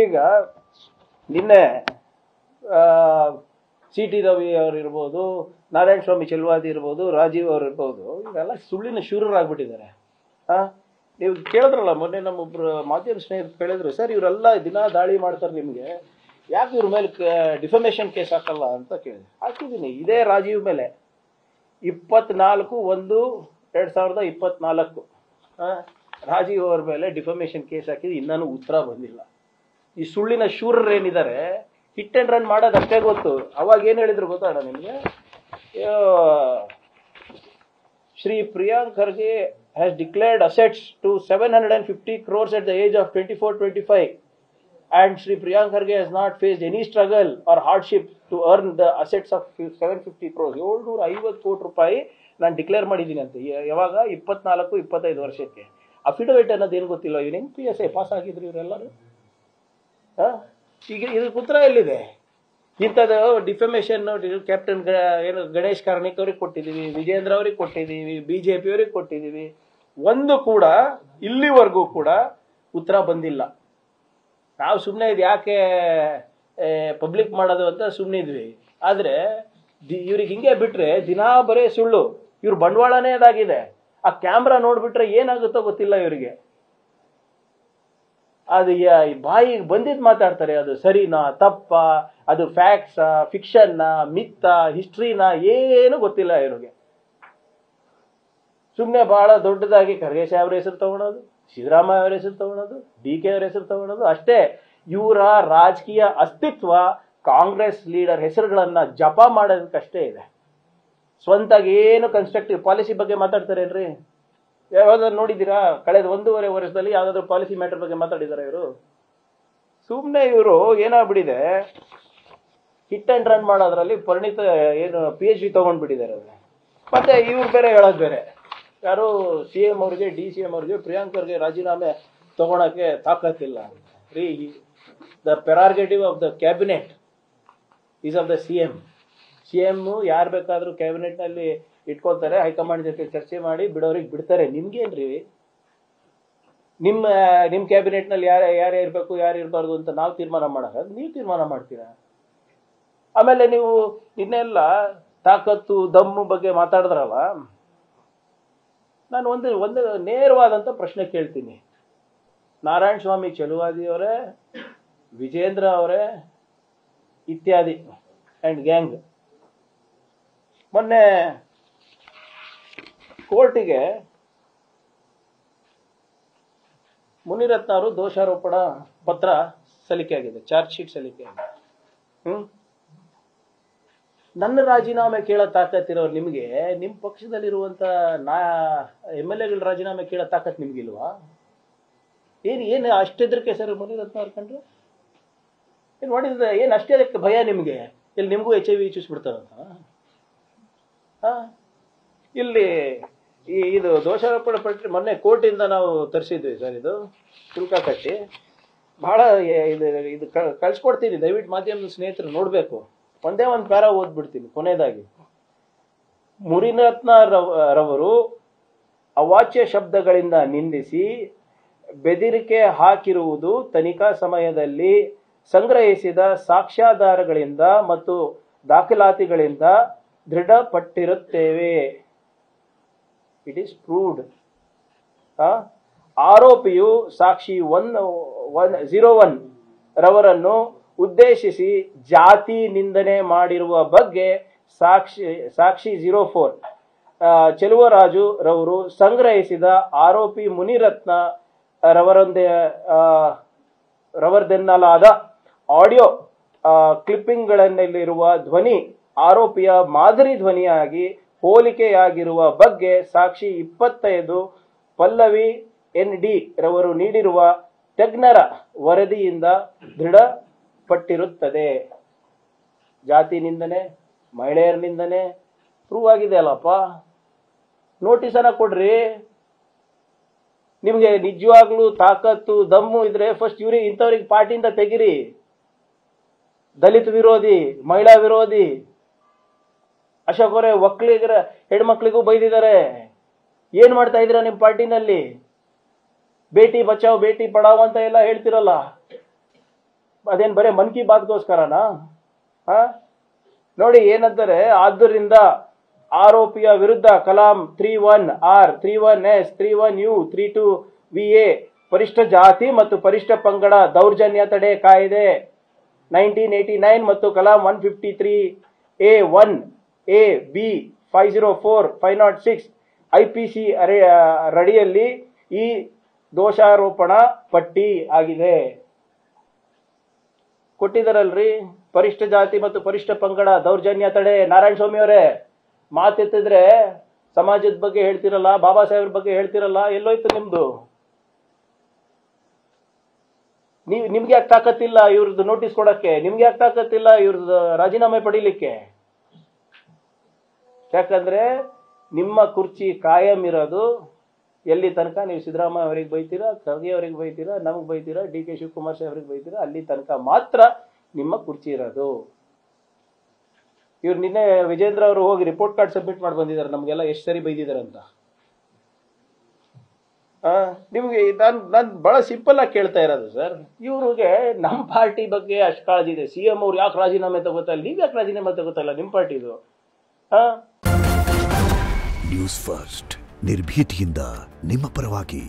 ಈಗ ನಿನ್ನೆ C T Ravi ಅವರು ಇರ್ಬೋದು, ನಾರಾಯಣ ಸ್ವಾಮಿ ಚೆಲುವಾದಿ ಇರ್ಬೋದು, ರಾಜೀವ್ ಅವರು ಇರ್ಬೋದು, ಇವರೆಲ್ಲ ಸುಳ್ಳಿನ ಶೂರರಾಗ್ಬಿಟ್ಟಿದ್ದಾರೆ. ನೀವು ಕೇಳಿದ್ರಲ್ಲ ಮೊನ್ನೆ ನಮ್ಮೊಬ್ರು ಮಾಧ್ಯಮ ಸ್ನೇಹಿತರು ಕೇಳಿದ್ರು, ಸರ್ ಇವರೆಲ್ಲ ದಿನ ದಾಳಿ ಮಾಡ್ತಾರೆ, ನಿಮಗೆ ಯಾಕೆ ಇವ್ರ ಮೇಲೆ ಡಿಫಮೇಷನ್ ಕೇಸ್ ಹಾಕಲ್ಲ ಅಂತ ಕೇಳಿದೆ. ಹಾಕಿದ್ದೀನಿ. ಇದೇ ರಾಜೀವ್ ಮೇಲೆ 24/1/2024 ರಾಜೀವ್ ಅವ್ರ ಮೇಲೆ ಡಿಫಮೇಷನ್ ಕೇಸ್ ಹಾಕಿದ್ದು ಇನ್ನೂ ಉತ್ತರ ಬಂದಿಲ್ಲ. ಈ ಸುಳ್ಳಿನ ಶೂರರೇನಿದ್ದಾರೆ ಹಿಟ್ ಅಂಡ್ ರನ್ ಮಾಡೋದು ಅಷ್ಟೇ ಗೊತ್ತು. ಅವಾಗ ಏನು ಹೇಳಿದ್ರು ಗೊತ್ತಾಡ ನಿಮಗೆ? Shri Priyank Kharge has declared assets to 750 crores at the age of 24-25 and Shri Priyank Kharge has not faced any struggle or hardship to earn the assets of 750 crores. 750 ಕೋಟಿ ರೂಪಾಯಿ ನಾನು ಡಿಕ್ಲೇರ್ ಮಾಡಿದ್ದೀನಿ ಅಂತ. ಯಾವಾಗ? 24-25 ವರ್ಷಕ್ಕೆ. ಅಫಿಡವಿಟ್ ಅನ್ನೋದು ಏನು ಗೊತ್ತಿಲ್ಲ. ಇವ್ನು ಹೆಂಗೆ PSI ಪಾಸ್ ಆಗಿದ್ರು ಇವರೆಲ್ಲರೂ? ಈಗ ಇದಕ್ಕೆ ಉತ್ತರ ಎಲ್ಲಿದೆ? ಇಂಥದ್ದು ಡಿಫಮೇಷನ್ ಕ್ಯಾಪ್ಟನ್ ಏನು ಗಣೇಶ್ ಕಾರ್ಣಿಕ್ ಅವ್ರಿಗೆ ಕೊಟ್ಟಿದ್ದೀವಿ, ವಿಜೇಂದ್ರ ಅವ್ರಿಗೆ ಕೊಟ್ಟಿದ್ದೀವಿ, BJP ಅವ್ರಿಗೆ ಕೊಟ್ಟಿದ್ದೀವಿ. ಒಂದು ಕೂಡ ಇಲ್ಲಿವರೆಗೂ ಕೂಡ ಉತ್ತರ ಬಂದಿಲ್ಲ. ನಾವು ಸುಮ್ಮನೆ ಇದು ಯಾಕೆ ಪಬ್ಲಿಕ್ ಮಾಡೋದು ಅಂತ ಸುಮ್ಮನೆ ಇದ್ವಿ. ಆದರೆ ಇವ್ರಿಗೆ ಹಿಂಗೆ ಬಿಟ್ರೆ ದಿನಾ ಬರೇ ಸುಳ್ಳು. ಇವ್ರ ಬಂಡವಾಳನೇ ಅದಾಗಿದೆ. ಆ ಕ್ಯಾಮ್ರಾ ನೋಡ್ಬಿಟ್ರೆ ಏನಾಗುತ್ತೋ ಗೊತ್ತಿಲ್ಲ ಇವರಿಗೆ. ಅದು ಬಾಯಿಗೆ ಬಂದಿದ್ದು ಮಾತಾಡ್ತಾರೆ. ಅದು ಸರಿನಾ ತಪ್ಪ, ಅದು ಫ್ಯಾಕ್ಟ್ಸಾ ಫಿಕ್ಷನ್ನಾ ಮಿತ್ತಾ ಹಿಸ್ಟ್ರಿನಾ ಏನು ಗೊತ್ತಿಲ್ಲ ಇವ್ರಿಗೆ. ಸುಮ್ಮನೆ ಬಹಳ ದೊಡ್ಡದಾಗಿ ಖರ್ಗೆ ಸಾಹೇಬ್ರ ಹೆಸರು ತಗೊಳೋದು, ಸಿದ್ದರಾಮಯ್ಯ ಅವರ ಹೆಸರು ತಗೊಳೋದು, DK ಅವರ ಹೆಸರು ತಗೊಳೋದು ಅಷ್ಟೇ. ಇವರ ರಾಜಕೀಯ ಅಸ್ತಿತ್ವ ಕಾಂಗ್ರೆಸ್ ಲೀಡರ್ ಹೆಸರುಗಳನ್ನ ಜಪ ಮಾಡೋದಕ್ಕಷ್ಟೇ ಇದೆ. ಸ್ವಂತಾಗಿ ಏನು ಕನ್ಸ್ಟ್ರಕ್ಟಿವ್ ಪಾಲಿಸಿ ಬಗ್ಗೆ ಮಾತಾಡ್ತಾರೇನ್ರಿ? ಯಾವ್ದಾದ್ರು ನೋಡಿದ್ದೀರಾ? ಕಳೆದ 1.5 ವರ್ಷದಲ್ಲಿ ಯಾವ್ದಾದ್ರು ಪಾಲಿಸಿ ಮ್ಯಾಟರ್ ಬಗ್ಗೆ ಮಾತಾಡಿದಾರ ಇವರು? ಸುಮ್ಮನೆ ಇವರು ಏನಾಗ್ಬಿಟ್ಟಿದೆ, ಹಿಟ್ ಅಂಡ್ ರನ್ ಮಾಡೋದ್ರಲ್ಲಿ ಪರಿಣಿತ ಏನು PhD ತಗೊಂಡ್ಬಿಟ್ಟಿದ್ದಾರೆ. ಮತ್ತೆ ಇವ್ರು ಬೇರೆ ಹೇಳೋದು ಬೇರೆ. ಯಾರು CM ಅವ್ರಿಗೆ DCM ಅವ್ರಿಗೆ ಪ್ರಿಯಾಂಕ್ ಅವ್ರಿಗೆ ರಾಜೀನಾಮೆ ತಗೊಳಕ್ಕೆ ತಾಕತ್ತಿಲ್ಲ ರೀ. The prerogative of the cabinet is of the CM ಯಾರು ಬೇಕಾದ್ರೂ ಕ್ಯಾಬಿನೆಟ್ ನಲ್ಲಿ ಇಟ್ಕೊಳ್ತಾರೆ, ಹೈಕಮಾಂಡ್ ಜೊತೆ ಚರ್ಚೆ ಮಾಡಿ ಬಿಡೋರಿಗೆ ಬಿಡ್ತಾರೆ. ನಿಮ್ಗೇನ್ರಿ? ನಿಮ್ಮ ಕ್ಯಾಬಿನೆಟ್ ನಲ್ಲಿ ಯಾರೇ ಇರ್ಬೇಕು ಯಾರು ಇರಬಾರ್ದು ಅಂತ ನಾವು ತೀರ್ಮಾನ ಮಾಡೋದು? ನೀವು ತೀರ್ಮಾನ ಮಾಡ್ತೀರಾ? ಆಮೇಲೆ ನೀವು ಇನ್ನೆಲ್ಲ ತಾಕತ್ತು ದಮ್ಮು ಬಗ್ಗೆ ಮಾತಾಡಿದ್ರಲ್ಲ, ನಾನು ಒಂದು ನೇರವಾದಂಥ ಪ್ರಶ್ನೆ ಕೇಳ್ತೀನಿ. ನಾರಾಯಣ ಸ್ವಾಮಿ ಚೆಲುವಾದಿ ಅವರೇ, ವಿಜೇಂದ್ರ ಅವರೇ ಇತ್ಯಾದಿ ಅಂಡ್ ಗ್ಯಾಂಗ್ ಮೊನ್ನೆ ಕೋರ್ಟಿಗೆ ಮುನಿರತ್ನ ಅವರು ದೋಷಾರೋಪಣಾ ಪತ್ರ ಸಲ್ಲಿಕೆ ಆಗಿದೆ, ಚಾರ್ಜ್ ಶೀಟ್ ಸಲ್ಲಿಕೆ ಆಗಿದೆ. ನನ್ನ ರಾಜೀನಾಮೆ ಕೇಳೋ ತಾಕತ್ತಿರೋರು ನಿಮಗೆ, ನಿಮ್ಮ ಪಕ್ಷದಲ್ಲಿರುವಂತ MLAಗಳ ರಾಜೀನಾಮೆ ಕೇಳೋ ತಾಕತ್ ನಿಮ್ಗಿಲ್ವಾ? ಏನು ಅಷ್ಟೆದ್ರಕ್ಕೆ ಸರ್ ಮುನಿರತ್ನ ಅವ್ರು ಕಂಡ್ರೆ? ಏನು ಮಾಡಿದ್ರೆ ಏನು ಅಷ್ಟೇ ಭಯ ನಿಮಗೆ? ಇಲ್ಲಿ ನಿಮಗೂ HIV ಚೂಸ್ಬಿಡ್ತಾರಂತ? ಇಲ್ಲಿ ಇದು ದೋಷಾರೋಪಣೆ ಪಟ್ಟಿ ಮೊನ್ನೆ ಕೋರ್ಟಿಂದ ನಾವು ತರಿಸಿದ್ವಿ ಸರ್. ಇದು ಶುಲ್ಕ ಕಟ್ಟಿ ಬಹಳ ಇದು ಕಳ್ಸಿಕೊಡ್ತೀನಿ, ದಯವಿಟ್ಟು ಮಾಧ್ಯಮದ ಸ್ನೇಹಿತರು ನೋಡಬೇಕು. ಒಂದೇ ಒಂದು ಪ್ಯಾರ ಓದ್ಬಿಡ್ತೀನಿ ಕೊನೆಯದಾಗಿ. ಮುನಿರತ್ನ ರವರು ಅವಾಚ್ಯ ಶಬ್ದಗಳಿಂದ ನಿಂದಿಸಿ ಬೆದರಿಕೆ ಹಾಕಿರುವುದು ತನಿಖಾ ಸಮಯದಲ್ಲಿ ಸಂಗ್ರಹಿಸಿದ ಸಾಕ್ಷ್ಯಾಧಾರಗಳಿಂದ ಮತ್ತು ದಾಖಲಾತಿಗಳಿಂದ ದೃಢಪಟ್ಟಿರುತ್ತೇವೆ. It is proved. ಆರೋಪಿಯು ಸಾಕ್ಷಿ 101 ರವರನ್ನು ಉದ್ದೇಶಿಸಿ ಜಾತಿ ನಿಂದನೆ ಮಾಡಿರುವ ಬಗ್ಗೆ ಸಾಕ್ಷಿ 04 ಚೆಲುವರಾಜು ರವರು ಸಂಗ್ರಹಿಸಿದ ಆರೋಪಿ ಮುನಿರತ್ನ ರವರದೆನ್ನಲಾದ ಆಡಿಯೋ ಕ್ಲಿಪ್ಪಿಂಗ್ಗಳಲ್ಲಿರುವ ಧ್ವನಿ ಆರೋಪಿಯ ಮಾದರಿ ಧ್ವನಿಯಾಗಿ ಹೋಲಿಕೆಯಾಗಿರುವ ಬಗ್ಗೆ ಸಾಕ್ಷಿ 25 ಪಲ್ಲವಿ ND ರವರು ನೀಡಿರುವ ತಜ್ಞರ ವರದಿಯಿಂದ ದೃಢಪಟ್ಟಿರುತ್ತದೆ. ಜಾತಿ ನಿಂದನೆ, ಮಹಿಳೆಯರ ನಿಂದನೆ ಪ್ರೂವ್ ಆಗಿದೆ ಅಲ್ಲಪ್ಪ. ನೋಟಿಸನ್ನ ಕೊಡ್ರಿ. ನಿಮ್ಗೆ ನಿಜವಾಗ್ಲೂ ತಾಕತ್ತು ದಮ್ಮು ಇದ್ರೆ ಫಸ್ಟ್ ಇಂಥವ್ರಿಗೆ ಪಾರ್ಟಿಯಿಂದ ತೆಗಿರಿ. ದಲಿತ ವಿರೋಧಿ, ಮಹಿಳಾ ವಿರೋಧಿ. ಅಶೋಕ್ ಅವರೇ ಒಕ್ಕಲಿಗರ ಹೆಣ್ಮಕ್ಳಿಗೂ ಬೈದಿದ್ದಾರೆ. ಏನ್ ಮಾಡ್ತಾ ಇದ್ದೀರಾ ನಿಮ್ಮ ಪಾರ್ಟಿನಲ್ಲಿ? ಬೇಟಿ ಬಚಾವ್ ಬೇಟಿ ಪಡಾವ್ ಅಂತ ಎಲ್ಲ ಹೇಳ್ತಿರಲ್ಲ. ಅದೇನು ಬರೀ ಮನ್ ಕಿ ಬಾತ್ಗೋಸ್ಕರನಾ? ನೋಡಿ ಏನಂತಾರೆ, ಆದ್ದರಿಂದ ಆರೋಪಿಯ ವಿರುದ್ಧ Kalam 31R, 31S, 31U, 32VA ಪರಿಷ್ಠ ಜಾತಿ ಮತ್ತು ಪರಿಷ್ಠ ಪಂಗಡ ದೌರ್ಜನ್ಯ ತಡೆ ಕಾಯ್ದೆ 1989 ಮತ್ತು ಕಲಾಂ 153A1A B 504, 506 IPC ರಡಿಯಲ್ಲಿ ಈ ದೋಷಾರೋಪಣಾ ಪಟ್ಟಿ ಆಗಿದೆ. ಕೊಟ್ಟಿದ್ದಾರಲ್ರಿ, ಪರಿಷ್ಠ ಜಾತಿ ಮತ್ತು ಪರಿಷ್ಠ ಪಂಗಡ ದೌರ್ಜನ್ಯ ತಡೆ. ನಾರಾಯಣ ಸ್ವಾಮಿ ಅವರೇ, ಮಾತೆತ್ತಿದ್ರೆ ಸಮಾಜದ ಬಗ್ಗೆ ಹೇಳ್ತಿರಲ್ಲ, ಬಾಬಾ ಸಾಹೇಬ್ರ ಬಗ್ಗೆ ಹೇಳ್ತಿರಲ್ಲ, ಎಲ್ಲೋಯ್ತು ನಿಮ್ದು? ನಿಮ್ಗೆ ಯಾಕೆ ತಾಕತ್ತಿಲ್ಲ ಇವ್ರದ್ದು ನೋಟಿಸ್ ಕೊಡಕ್ಕೆ? ನಿಮ್ಗೆ ಯಾಕೆ ತಾಕತ್ತಿಲ್ಲ ಇವ್ರದ್ದು ರಾಜೀನಾಮೆ ಪಡೀಲಿಕ್ಕೆ? ಯಾಕಂದ್ರೆ ನಿಮ್ಮ ಕುರ್ಚಿ ಕಾಯಂ ಇರೋದು ಎಲ್ಲಿ ತನಕ ನೀವು ಸಿದ್ದರಾಮಯ್ಯ ಅವರಿಗೆ ಬೈತೀರಾ, ಖರ್ಗೆ ಅವರಿಗೆ ಬೈತೀರಾ, ನಮಗೆ ಬೈತೀರಾ, DK ಶಿವಕುಮಾರ್ ಅವರಿಗೆ ಬೈತೀರಾ, ಅಲ್ಲಿ ತನಕ ಮಾತ್ರ ನಿಮ್ಮ ಕುರ್ಚಿ ಇರೋದು. ಇವ್ರು ನಿನ್ನೆ ವಿಜೇಂದ್ರ ಅವರು ಹೋಗಿ ರಿಪೋರ್ಟ್ ಕಾರ್ಡ್ ಸಬ್ಮಿಟ್ ಮಾಡಿ ಬಂದಿದ್ದಾರೆ, ನಮಗೆಲ್ಲ ಎಷ್ಟು ಸರಿ ಬೈದಿದ್ದಾರೆ ಅಂತ. ನಿಮ್ಗೆ ನಾನು ಬಹಳ ಸಿಂಪಲ್ ಆಗಿ ಕೇಳ್ತಾ ಇರೋದು ಸರ್, ಇವ್ರಿಗೆ ನಮ್ಮ ಪಾರ್ಟಿ ಬಗ್ಗೆ ಅಷ್ಟು ಕಾಳಜಿ ಇದೆ. CM ಅವ್ರು ಯಾಕೆ ರಾಜೀನಾಮೆ ತಗೋತಾ ಇಲ್ಲ, ನೀವ್ ಯಾಕೆ ರಾಜೀನಾಮೆ ತಗೋತಾ ಇಲ್ಲ ನಿಮ್ಮ ಪಾರ್ಟಿದು? ನ್ಯೂಸ್ ಫಸ್ಟ್ ನಿರ್ಭೀತಿಯಿಂದ ನಿಮ್ಮ ಪರವಾಗಿ.